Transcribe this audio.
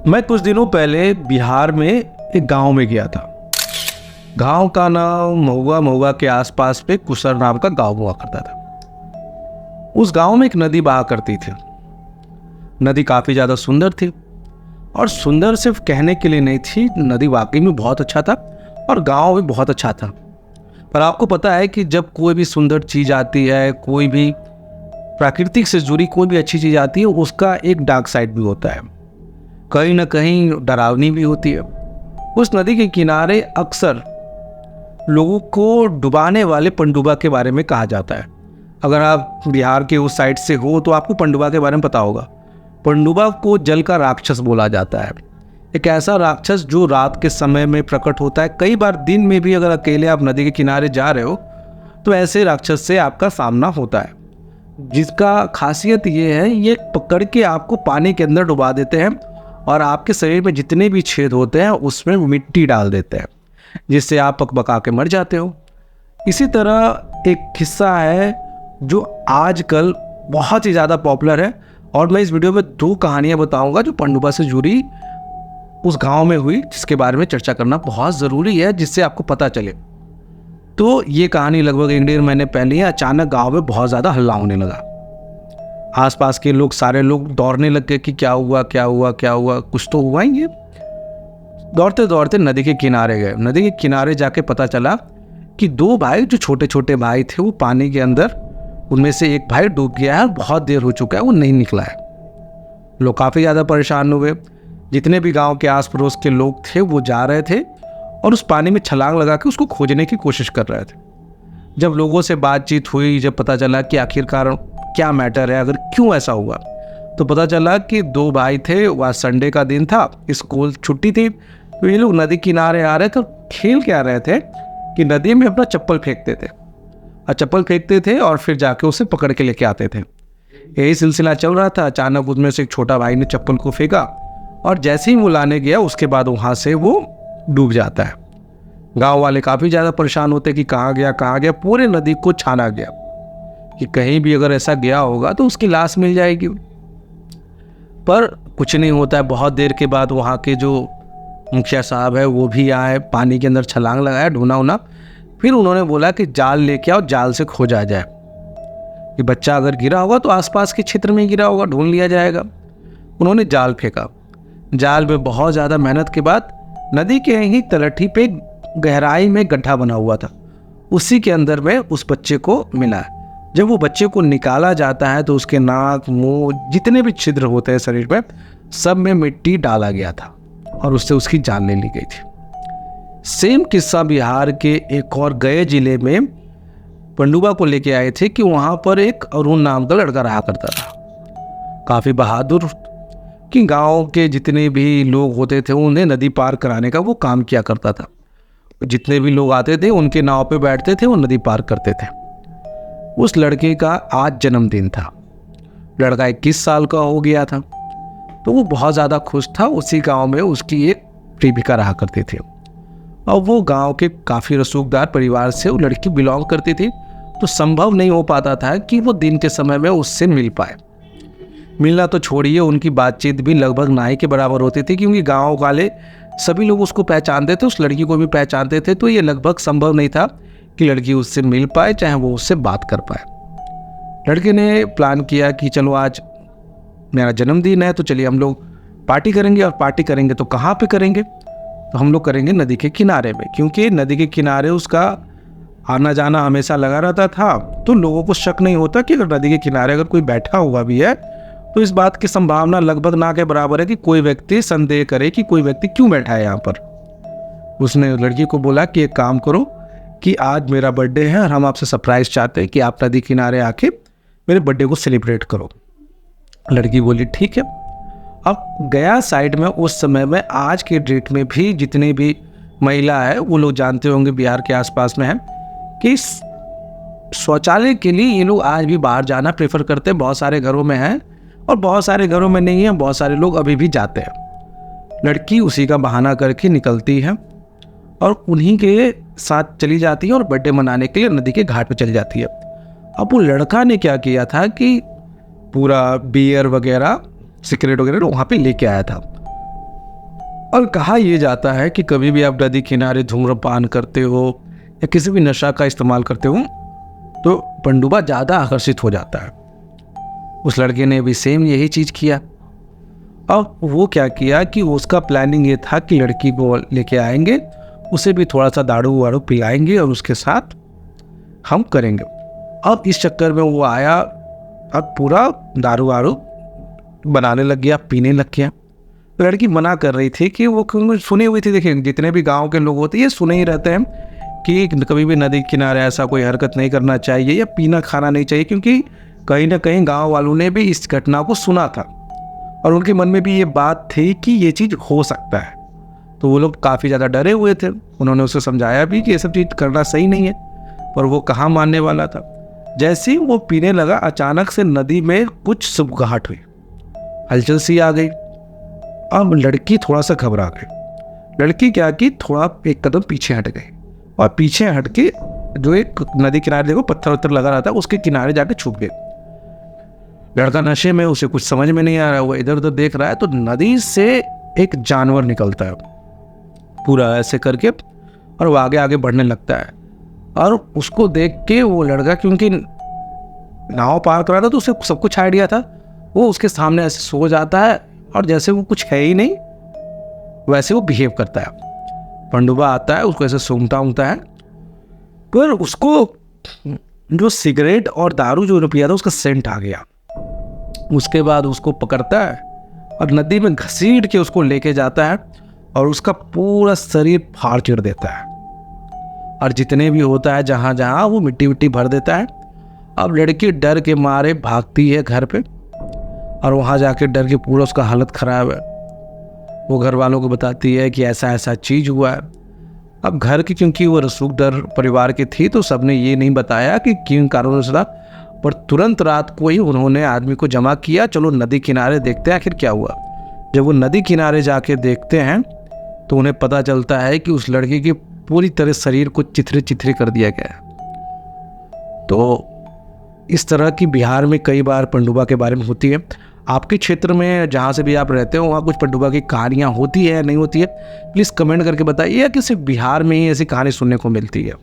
मैं कुछ दिनों पहले बिहार में एक गांव में गया था। गांव का नाम महुआ, महुआ के आसपास पे कुसर नाम का गांव हुआ करता था। उस गांव में एक नदी बहा करती थी। नदी काफ़ी ज़्यादा सुंदर थी, और सुंदर सिर्फ कहने के लिए नहीं थी, नदी वाकई में बहुत अच्छा था और गांव भी बहुत अच्छा था। पर आपको पता है कि जब कोई भी सुंदर चीज़ आती है, कोई भी प्राकृतिक से जुड़ी कोई भी अच्छी चीज़ आती है, उसका एक डार्क साइड भी होता है, कहीं ना कहीं डरावनी भी होती है। उस नदी के किनारे अक्सर लोगों को डुबाने वाले पनडुब्बा के बारे में कहा जाता है। अगर आप बिहार के उस साइड से हो तो आपको पनडुब्बा के बारे में पता होगा। पनडुब्बा को जल का राक्षस बोला जाता है। एक ऐसा राक्षस जो रात के समय में प्रकट होता है। कई बार दिन में भी अगर अकेले आप नदी के किनारे जा रहे हो तो ऐसे राक्षस से आपका सामना होता है, जिसका खासियत ये है, ये पकड़ के आपको पानी के अंदर डुबा देते हैं और आपके शरीर में जितने भी छेद होते हैं उसमें मिट्टी डाल देते हैं, जिससे आप पकपका के मर जाते हो। इसी तरह एक किस्सा है जो आजकल बहुत ही ज़्यादा पॉपुलर है, और मैं इस वीडियो में 2 कहानियाँ बताऊंगा जो पनडुब्बा से जुड़ी उस गांव में हुई, जिसके बारे में चर्चा करना बहुत ज़रूरी है, जिससे आपको पता चले। तो ये कहानी लगभग 1-1.5 महीने पहले ही अचानक गाँव में बहुत ज़्यादा हल्ला होने लगा। आसपास के लोग, सारे लोग दौड़ने लग गए कि क्या हुआ क्या हुआ क्या हुआ, कुछ तो हुआ ही है। दौड़ते दौड़ते नदी के किनारे गए। नदी के किनारे जाके पता चला कि 2 भाई, जो छोटे छोटे भाई थे, वो पानी के अंदर, उनमें से एक भाई डूब गया है और बहुत देर हो चुका है, वो नहीं निकला है। लोग काफ़ी ज़्यादा परेशान हुए। जितने भी गांव के आस पड़ोस के लोग थे वो जा रहे थे और उस पानी में छलांग लगा के उसको खोजने की कोशिश कर रहे थे। जब लोगों से बातचीत हुई, जब पता चला कि आखिरकार क्या मैटर है, अगर क्यों ऐसा हुआ, तो पता चला कि 2 भाई थे। वह संडे का दिन था, स्कूल छुट्टी थी, तो ये लोग नदी किनारे आ रहे थे। खेल क्या रहे थे कि नदी में अपना चप्पल फेंकते थे, और चप्पल फेंकते थे और फिर जाके उसे पकड़ के लेके आते थे। यही सिलसिला चल रहा था। अचानक उसमें से एक छोटा भाई ने चप्पल को फेंका, और जैसे ही वो लाने गया उसके बाद वहाँ से वो डूब जाता है। गाँव वाले काफ़ी ज़्यादा परेशान होते कि कहाँ गया। पूरे नदी को छाना गया कि कहीं भी अगर ऐसा गया होगा तो उसकी लाश मिल जाएगी, पर कुछ नहीं होता है। बहुत देर के बाद वहाँ के जो मुखिया साहब है वो भी आए, पानी के अंदर छलांग लगाया, ढूंढा उना। फिर उन्होंने बोला कि जाल लेके आओ, जाल से खोजा जाए कि बच्चा अगर गिरा होगा तो आसपास के क्षेत्र में गिरा होगा, ढूंढ लिया जाएगा। उन्होंने जाल फेंका। जाल में बहुत ज़्यादा मेहनत के बाद नदी के ही तलहटी पे गहराई में गड्ढा बना हुआ था, उसी के अंदर में उस बच्चे को मिला। जब वो बच्चे को निकाला जाता है तो उसके नाक, मुंह, जितने भी छिद्र होते हैं शरीर में, सब में मिट्टी डाला गया था और उससे उसकी जान ले ली गई थी। सेम किस्सा बिहार के एक और गए जिले में पनडुब्बा को लेके आए थे कि वहाँ पर एक अरुण नाम का लड़का रहा करता था, काफ़ी बहादुर, कि गांव के जितने भी लोग होते थे उन्हें नदी पार कराने का वो काम किया करता था। जितने भी लोग आते थे उनके नाव पे बैठते थे, वो नदी पार करते थे। उस लड़के का आज जन्मदिन था। लड़का 21 साल का हो गया था, तो वो बहुत ज़्यादा खुश था। उसी गांव में उसकी एक प्रेमिका रहा करती थी, और वो गांव के काफ़ी रसूखदार परिवार से वो लड़की बिलोंग करती थी। तो संभव नहीं हो पाता था कि वो दिन के समय में उससे मिल पाए। मिलना तो छोड़िए, उनकी बातचीत भी लगभग ना ही के बराबर होती थी, क्योंकि गाँव वाले सभी लोग उसको पहचानते थे, उस लड़की को भी पहचानते थे। तो ये लगभग संभव नहीं था कि लड़की उससे मिल पाए, चाहे वो उससे बात कर पाए। लड़के ने प्लान किया कि चलो आज मेरा जन्मदिन है, तो चलिए हम लोग पार्टी करेंगे। और पार्टी करेंगे तो कहाँ पे करेंगे? तो हम लोग करेंगे नदी के किनारे में, क्योंकि नदी के किनारे उसका आना जाना हमेशा लगा रहता था। तो लोगों को शक नहीं होता कि अगर नदी के किनारे अगर कोई बैठा हुआ भी है तो इस बात की संभावना लगभग ना के बराबर है कि कोई व्यक्ति संदेह करे कि कोई व्यक्ति क्यों बैठा है यहाँ पर। उसने लड़की को बोला कि एक काम करो कि आज मेरा बर्थडे है और हम आपसे सरप्राइज चाहते हैं कि आप नदी किनारे आके मेरे बर्थडे को सेलिब्रेट करो। लड़की बोली ठीक है। अब गया साइड में उस समय में, आज के डेट में भी जितने भी महिला है वो लोग जानते होंगे, बिहार के आसपास में है, कि शौचालय के लिए ये लोग आज भी बाहर जाना प्रेफर करते हैं। बहुत सारे घरों में है और बहुत सारे घरों में नहीं है, बहुत सारे लोग अभी भी जाते हैं। लड़की उसी का बहाना करके निकलती है और उन्हीं के साथ चली जाती है और बर्थडे मनाने के लिए नदी के घाट पर चली जाती है। अब वो लड़का ने क्या किया था कि पूरा बियर वगैरह, सिगरेट वगैरह वहाँ पे लेके आया था। और कहा यह जाता है कि कभी भी आप नदी किनारे धूम्रपान करते हो या किसी भी नशा का इस्तेमाल करते हो तो पनडुब्बा ज़्यादा आकर्षित हो जाता है। उस लड़के ने भी सेम यही चीज़ किया। अब वो क्या किया कि उसका प्लानिंग ये था कि लड़की को लेके आएंगे, उसे भी थोड़ा सा दारू वारू पिलाएंगे और उसके साथ हम करेंगे। अब इस चक्कर में वो आया, अब पूरा दारू वारू बनाने लग गया, पीने लग गया। लड़की मना कर रही थी कि वो सुनी हुई थी। देखिए, जितने भी गांव के लोग होते हैं ये सुने ही रहते हैं कि कभी भी नदी किनारे ऐसा कोई हरकत नहीं करना चाहिए या पीना खाना नहीं चाहिए, क्योंकि कहीं ना कहीं गांव वालों ने भी इस घटना को सुना था और उनके मन में भी ये बात थी कि ये चीज़ हो सकता है। तो वो लोग काफ़ी ज़्यादा डरे हुए थे। उन्होंने उसे समझाया भी कि ये सब चीज़ करना सही नहीं है, पर वो कहाँ मानने वाला था। जैसे ही वो पीने लगा, अचानक से नदी में कुछ सुबगाहट हुई, हलचल सी आ गई। अब लड़की थोड़ा सा घबरा गई। लड़की क्या की, थोड़ा एक कदम पीछे हट गई और पीछे हट के जो एक नदी किनारे देखो पत्थर उत्थर लगा रहा था उसके किनारे जाके छुप गई। लड़का नशे में, उसे कुछ समझ में नहीं आ रहा है, वो इधर उधर देख रहा है तो नदी से एक जानवर निकलता है पूरा ऐसे करके और वो आगे आगे बढ़ने लगता है। और उसको देख के वो लड़का, क्योंकि नाव पार कर रहा था तो उसे सब कुछ आइडिया था, वो उसके सामने ऐसे सो जाता है और जैसे वो कुछ है ही नहीं वैसे वो बिहेव करता है। पनडुब्बा आता है, उसको ऐसे सूंघता ऊँघता है, पर उसको जो सिगरेट और दारू जो पिया था उसका सेंट आ गया। उसके बाद उसको पकड़ता है और नदी में घसीट के उसको लेके जाता है और उसका पूरा शरीर फाड़ चीर देता है और जितने भी होता है जहाँ जहाँ वो मिट्टी विट्टी भर देता है। अब लड़की डर के मारे भागती है घर पे और वहाँ जाके डर के पूरा उसका हालत ख़राब है। वो घर वालों को बताती है कि ऐसा ऐसा चीज़ हुआ है। अब घर की, क्योंकि वो रसूखदार परिवार की थी, तो सबने ये नहीं बताया कि किन कारणों से था, पर तुरंत रात को ही उन्होंने आदमी को जमा किया, चलो नदी किनारे देखते हैं आखिर क्या हुआ। जब वो नदी किनारे जाके देखते हैं तो उन्हें पता चलता है कि उस लड़के की पूरी तरह शरीर को चिथरे चिथरे कर दिया गया है। तो इस तरह की बिहार में कई बार पनडुब्बा के बारे में होती है। आपके क्षेत्र में जहाँ से भी आप रहते हो वहाँ कुछ पनडुब्बा की कहानियाँ होती है या नहीं होती है, प्लीज़ कमेंट करके बताइए, या कि सिर्फ बिहार में ही ऐसी कहानी सुनने को मिलती है।